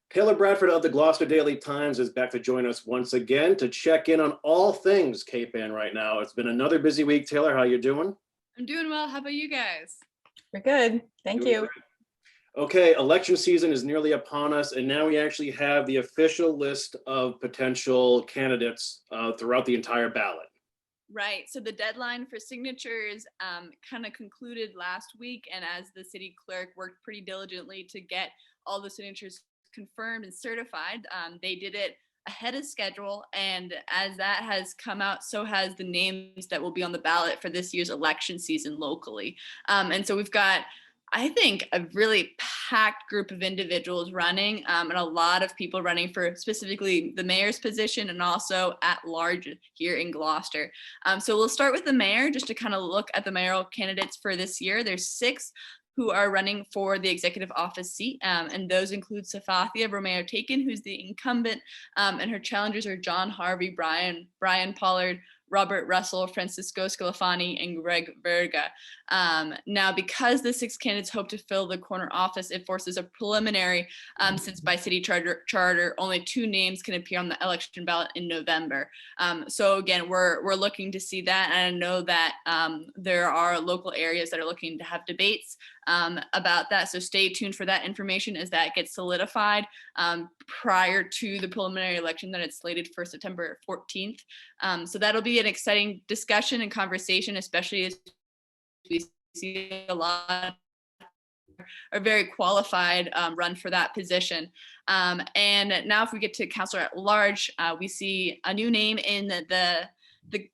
Taylor Bradford of the Gloucester Daily Times is back to join us once again to check in on all things Cape Ann right now. It's been another busy week. Taylor, how you doing? I'm doing well. How about you guys? We're good. Thank Doing you. great. Okay, election season is nearly upon us, and now we actually have the official list of potential candidates throughout the entire ballot. Right. So the deadline for signatures kind of concluded last week, and as the city clerk worked pretty diligently to get all the signatures confirmed and certified, they did it ahead of schedule. And as that has come out, so has the names that will be on the ballot for this year's election season locally. And so we've got, I think, a really packed group of individuals running, and a lot of people running for specifically the mayor's position and also at large here in Gloucester. So we'll start with the mayor just to kind of look at the mayoral candidates for this year. There's 6 who are running for the executive office seat, and those include Safathia Romeo Taken, who's the incumbent, and her challengers are John Harvey, Brian Pollard, Robert Russell, Francisco Scalafani, and Greg Verga. Now, because the 6 candidates hope to fill the corner office, it forces a preliminary, since by city charter, only 2 names can appear on the election ballot in November. So again, we're looking to see that, and I know that there are local areas that are looking to have debates about that. So stay tuned for that information as that gets solidified prior to the preliminary election that it's slated for September 14th. So that'll be an exciting discussion and conversation, especially as we see a lot are very qualified run for that position. And now if we get to councilor at large, we see a new name in the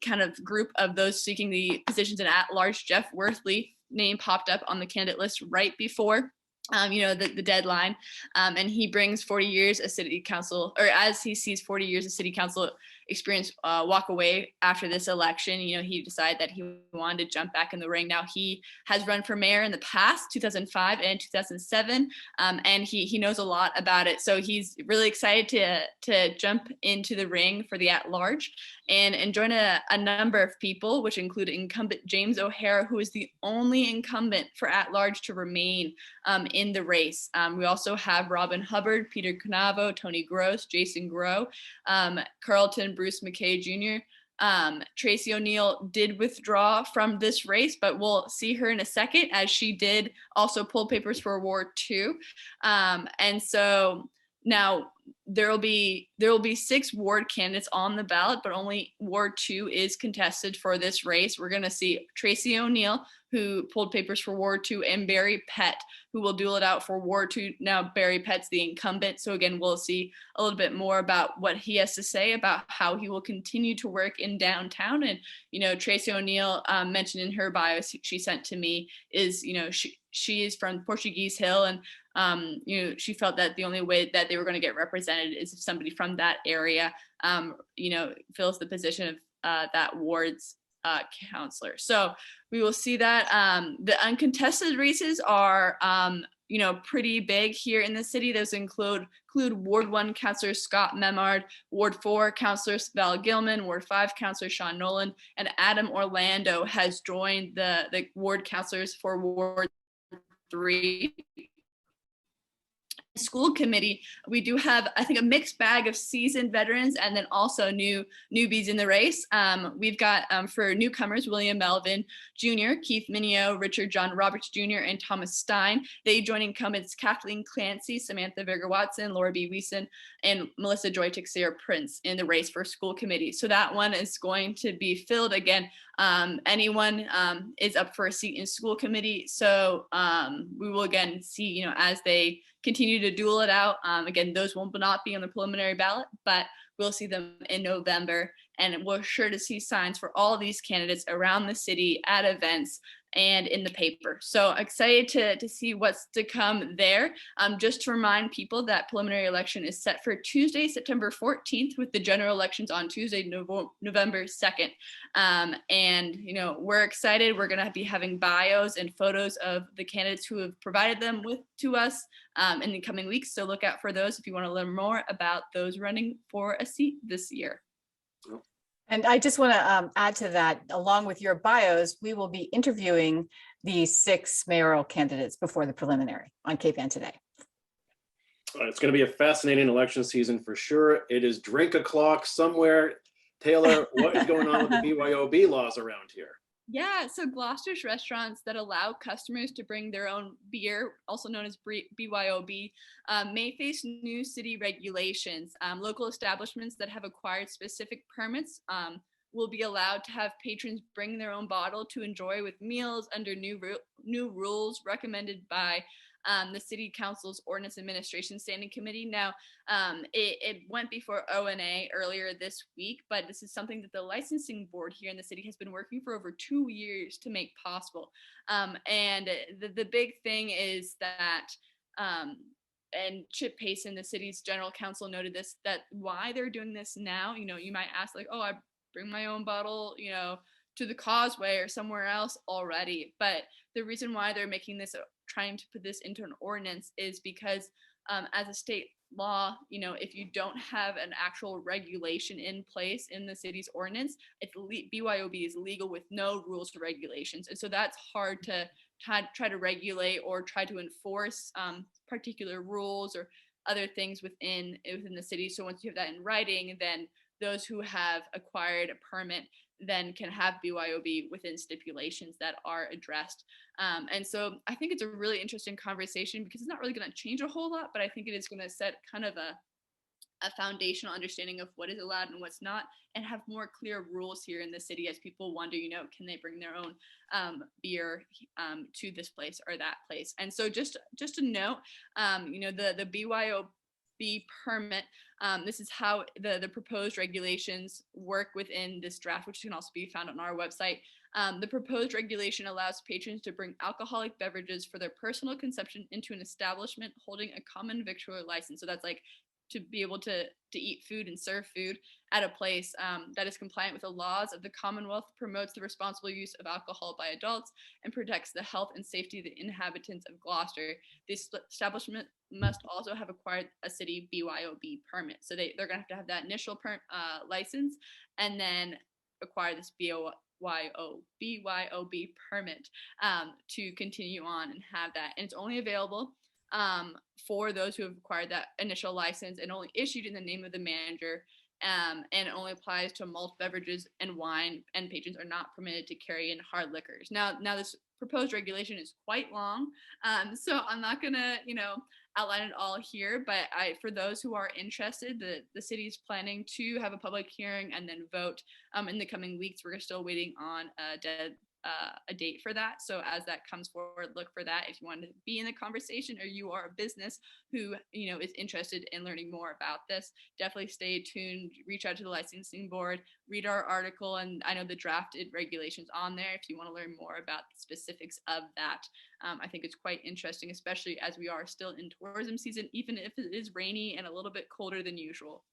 kind of group of those seeking the positions in at large. Jeff Worthley name popped up on the candidate list right before the deadline, and he brings 40 years of city council, or as he sees 40 years of city council experience walk away after this election. He decided that he wanted to jump back in the ring. Now he has run for mayor in the past, 2005 and 2007, and he knows a lot about it. So he's really excited to jump into the ring for the at-large and join a number of people, which include incumbent James O'Hara, who is the only incumbent for at-large to remain in the race. We also have Robin Hubbard, Peter Canavo, Tony Gross, Jason Grow, Carlton Bruce McKay Jr. Tracy O'Neill did withdraw from this race, but we'll see her in a second, as she did also pull papers for Ward 2. And so now there will be 6 ward candidates on the ballot, but only Ward 2 is contested for this race. We're going to see Tracy O'Neill, who pulled papers for Ward 2, and Barry Pett, who will duel it out for Ward 2. Now, Barry Pett's the incumbent, so again, we'll see a little bit more about what he has to say about how he will continue to work in downtown. And, Tracy O'Neill mentioned in her bio she sent to me is, she is from Portuguese Hill, and she felt that the only way that they were going to get represented is if somebody from that area, fills the position of that ward's counselor. So we will see that. The uncontested races are, pretty big here in the city. Those include Ward 1 Councillor Scott Memard, Ward 4 Councillor Val Gilman, Ward 5 Councillor Sean Nolan, and Adam Orlando has joined the ward councillors for Ward 3. School committee, we do have, I think, a mixed bag of seasoned veterans and then also newbies in the race. We've got for newcomers, William Melvin Jr., Keith Minio, Richard John Roberts Jr., and Thomas Stein. They join incumbents Kathleen Clancy, Samantha Verga Watson, Laura B. Weeson, and Melissa Joy Tixer Prince in the race for school committee. So that one is going to be filled again. Anyone is up for a seat in school committee. So we will again see, as they continue to duel it out. Again, those will not be on the preliminary ballot, but we'll see them in November. And we're sure to see signs for all these candidates around the city at events and in the paper. So excited to see what's to come there. Just to remind people that preliminary election is set for Tuesday, September 14th, with the general elections on Tuesday, November 2nd. And, we're excited. We're going to be having bios and photos of the candidates who have provided them to us in the coming weeks. So look out for those if you want to learn more about those running for a seat this year. And I just want to add to that, along with your bios, we will be interviewing the 6 mayoral candidates before the preliminary on Cape Ann today. It's going to be a fascinating election season for sure. It is drink o'clock somewhere. Taylor, what is going on with the BYOB laws around here? Yeah, so Gloucester's restaurants that allow customers to bring their own beer, also known as BYOB, may face new city regulations. Local establishments that have acquired specific permits will be allowed to have patrons bring their own bottle to enjoy with meals under new rules recommended by the City Council's Ordinance Administration Standing Committee. Now, it went before ONA earlier this week, but this is something that the licensing board here in the city has been working for over 2 years to make possible. And the big thing is that and Chip Payson, the city's general counsel, noted this, that why they're doing this now, you might ask like, oh, I bring my own bottle, to the Causeway or somewhere else already. But the reason why they're making this, trying to put this into an ordinance, is because as a state law, if you don't have an actual regulation in place in the city's ordinance, BYOB is legal with no rules or regulations. And so that's hard to try to regulate or try to enforce particular rules or other things within the city. So once you have that in writing, then those who have acquired a permit then can have BYOB within stipulations that are addressed. And so I think it's a really interesting conversation because it's not really going to change a whole lot, but I think it is going to set kind of a foundational understanding of what is allowed and what's not, and have more clear rules here in the city as people wonder, can they bring their own beer to this place or that place. And so just a note, the BYOB permit, this is how the proposed regulations work within this draft, which can also be found on our website. The proposed regulation allows patrons to bring alcoholic beverages for their personal consumption into an establishment holding a common victualler license. So that's like to be able to eat food and serve food at a place that is compliant with the laws of the Commonwealth, promotes the responsible use of alcohol by adults, and protects the health and safety of the inhabitants of Gloucester. This establishment must also have acquired a city BYOB permit. So they're going to have that initial license and then acquire this BYOB permit to continue on and have that. And it's only available for those who have acquired that initial license and only issued in the name of the manager, and it only applies to malt beverages and wine, and patrons are not permitted to carry in hard liquors. Now this proposed regulation is quite long, so I'm not gonna outline it all here, but for those who are interested, the city is planning to have a public hearing and then vote in the coming weeks. We're still waiting on a date for that. So as that comes forward, look for that. If you want to be in the conversation or you are a business who, is interested in learning more about this, definitely stay tuned, reach out to the licensing board, read our article. And I know the drafted regulations on there if you want to learn more about the specifics of that. I think it's quite interesting, especially as we are still in tourism season, even if it is rainy and a little bit colder than usual.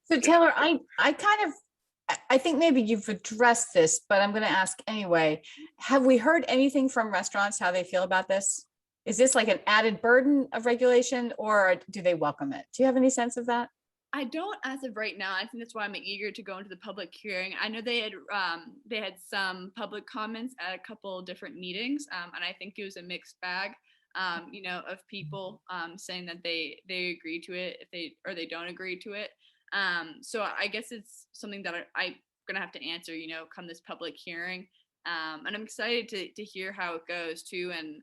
So Taylor, I think maybe you've addressed this, but I'm going to ask anyway. Have we heard anything from restaurants, how they feel about this? Is this like an added burden of regulation, or do they welcome it? Do you have any sense of that? I don't as of right now. I think that's why I'm eager to go into the public hearing. I know they had some public comments at a couple different meetings, and I think it was a mixed bag, of people saying that they agree to it if they don't agree to it. So I guess it's something that I'm gonna have to answer, come this public hearing. And I'm excited to hear how it goes too. And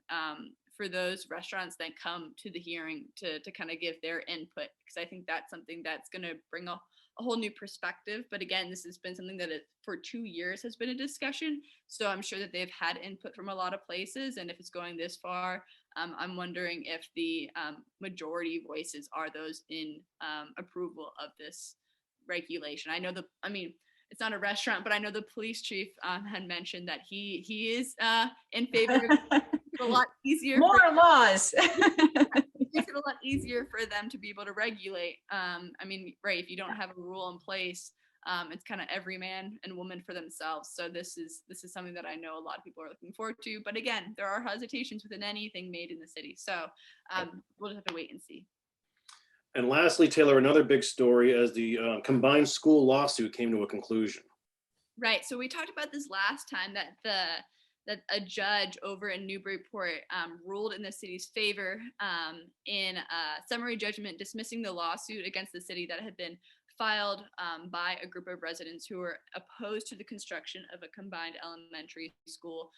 for those restaurants that come to the hearing to kind of give their input, because I think that's something that's gonna bring a whole new perspective. But again, this has been something that for 2 years has been a discussion. So I'm sure that they've had input from a lot of places. And if it's going this far, I'm wondering if the majority voices are those in approval of this regulation. It's not a restaurant, but I know the police chief had mentioned that he is in favor of it a lot easier. More laws. It makes it a lot easier for them to be able to regulate. Right, if you don't have a rule in place, it's kind of every man and woman for themselves. So this is something that I know a lot of people are looking forward to. But again, there are hesitations within anything made in the city. So we'll just have to wait and see. And lastly, Taylor, another big story as the combined school lawsuit came to a conclusion. Right. So we talked about this last time, that that a judge over in Newburyport ruled in the city's favor in a summary judgment dismissing the lawsuit against the city that had been filed by a group of residents who were opposed to the construction of a combined elementary school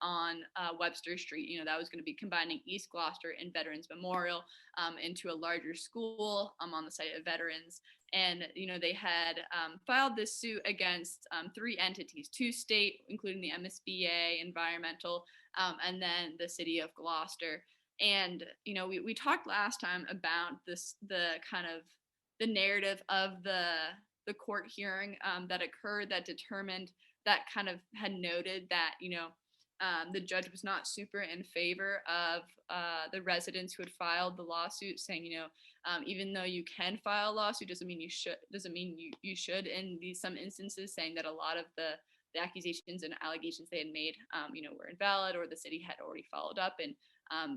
on Webster Street. You know, that was going to be combining East Gloucester and Veterans Memorial into a larger school on the site of veterans. And, you know, they had filed this suit against 3 entities, 2 state, including the MSBA, environmental, and then the city of Gloucester. And, you know, we talked last time about the kind of the narrative of the court hearing that occurred that determined that kind of had noted that, you know, the judge was not super in favor of the residents who had filed the lawsuit, saying, you know, even though you can file a lawsuit doesn't mean you should in some instances, saying that a lot of the accusations and allegations they had made, you know, were invalid, or the city had already followed up and,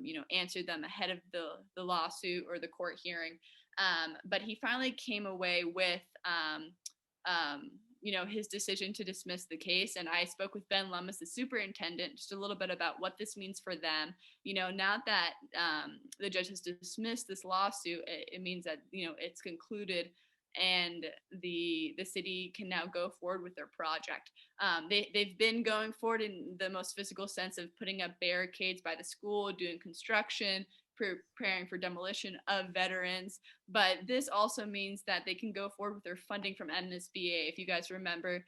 you know, answered them ahead of the lawsuit or the court hearing. But he finally came away with, you know, his decision to dismiss the case. And I spoke with Ben Lummis, the superintendent, just a little bit about what this means for them. You know, now that the judge has dismissed this lawsuit, it means that, you know, it's concluded and the city can now go forward with their project. They've been going forward in the most physical sense of putting up barricades by the school, doing construction, preparing for demolition of veterans. But this also means that they can go forward with their funding from MSBA. If you guys remember,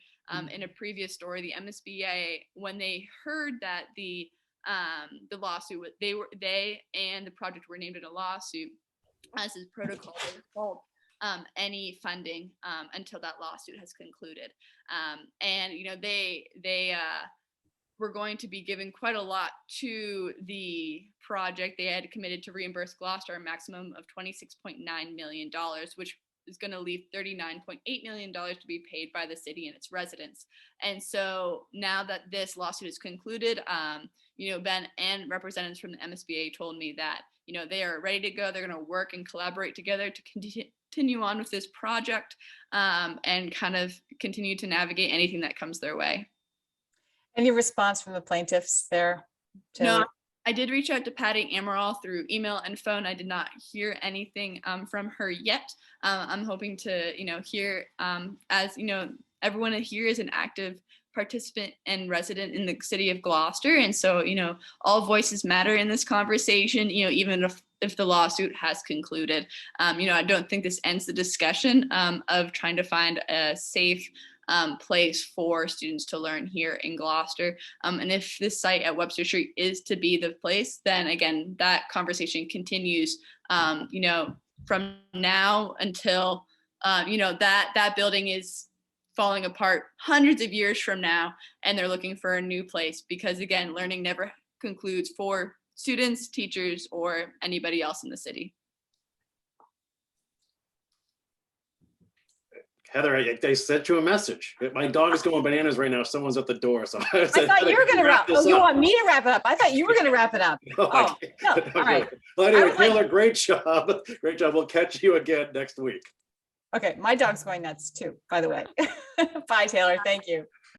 in a previous story, the MSBA, when they heard that the lawsuit, they and the project were named in a lawsuit, as is protocol, they withhold any funding until that lawsuit has concluded. And you know, they were going to be giving quite a lot to the project. They had committed to reimburse Gloucester a maximum of $26.9 million, which is going to leave $39.8 million to be paid by the city and its residents. And so now that this lawsuit is concluded, you know, Ben and representatives from the MSBA told me that, you know, they are ready to go. They're going to work and collaborate together to continue on with this project and kind of continue to navigate anything that comes their way. Any response from the plaintiffs there? No, I did reach out to Patty Amaral through email and phone. I did not hear anything from her yet. I'm hoping to, you know, hear, as you know, everyone here is an active participant and resident in the city of Gloucester. And so, you know, all voices matter in this conversation, you know, even if the lawsuit has concluded. You know, I don't think this ends the discussion of trying to find a safe place for students to learn here in Gloucester. And if this site at Webster Street is to be the place, then again, that conversation continues, you know, from now until, you know, that building is falling apart hundreds of years from now, and they're looking for a new place because, again, learning never concludes for students, teachers, or anybody else in the city. Heather, they sent you a message. My dog is going bananas right now. Someone's at the door. So I thought you were going to wrap. Oh, you want me to wrap it up? I thought you were going to wrap it up. No, oh, no. All right. Well, anyway, Taylor, great job. Great job. We'll catch you again next week. Okay. My dog's going nuts too, by the way. Bye, Taylor. Thank you.